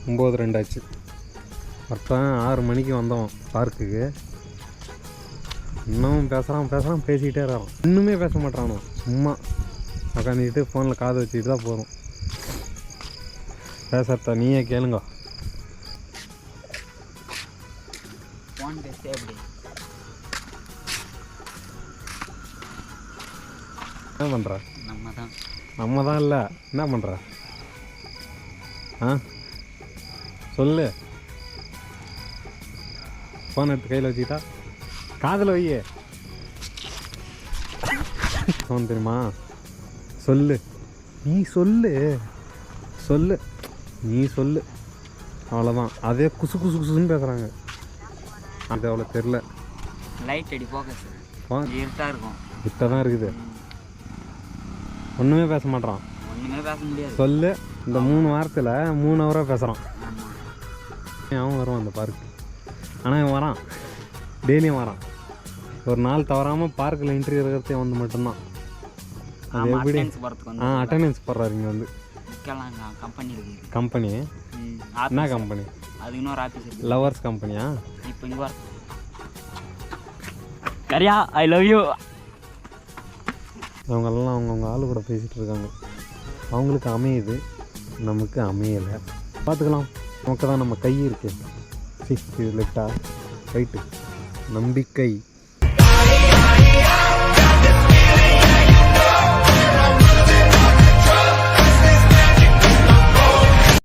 9:02 ஆச்சு. கரெக்டாக 6 மணிக்கு வந்தோம் பார்க்குக்கு. இன்னும் பேசுகிறான் பேசிக்கிட்டே இருக்கான். இன்னுமே பேச மாட்டானோ, சும்மா உட்காந்துக்கிட்டு ஃபோனில் காது வச்சுக்கிட்டு தான் போகிறோம். பேசுறத நீயே கேளுங்க. என்ன பண்ணுற? நம்ம தான் இல்லை, என்ன பண்ணுற? சொல்லு. ஃபோன் எடுத்து கையில் வச்சுக்கிட்டா காதில் வையே. ஃபோன் தெரியுமா? சொல்லு, நீ சொல்லு நீ சொல்லு, அவ்வளோதான். அதே குசு குசு குசுன்னு பேசுகிறாங்க. அது அவ்வளோ தெரில. லைட் அடி ஃபோக்கஸ் இருட்டாக இருக்கும். கிட்ட தான் இருக்குது. ஒன்றுமே பேச மாட்டான். ஒன்றுமே பேச முடியாது. சொல்லு. இந்த 3 வாரத்தில் 3 ஹவராக பேசுகிறான். அவன் வருவான் அந்த பார்க்கு. ஆனால் இவன் வரான், டெய்லியும் வரான். ஒரு நாள் தவறாமல் பார்க்கில் என்ட்ரி இருக்கிறதே வந்து மட்டும்தான். அது எப்படி? அட்டண்டன்ஸ் போடுறாரு இங்கே வந்து. கம்பெனி என்ன கம்பெனி? அது இன்னொரு ஆஃபீஸ். லவர்ஸ் கம்பெனியா? இப்போ இங்கே வர கரியா ஐ லவ் யூ. அவங்கெல்லாம் அவங்கவுங்க ஆள் கூட பேசிகிட்டு இருக்காங்க. அவங்களுக்கு அமையுது, நமக்கு அமையலை. பார்த்துக்கலாம். நமக்கு தான் நம்ம கை இருக்கு. இது லெஃப்டா ரைட்டு? நம்பிக்கை.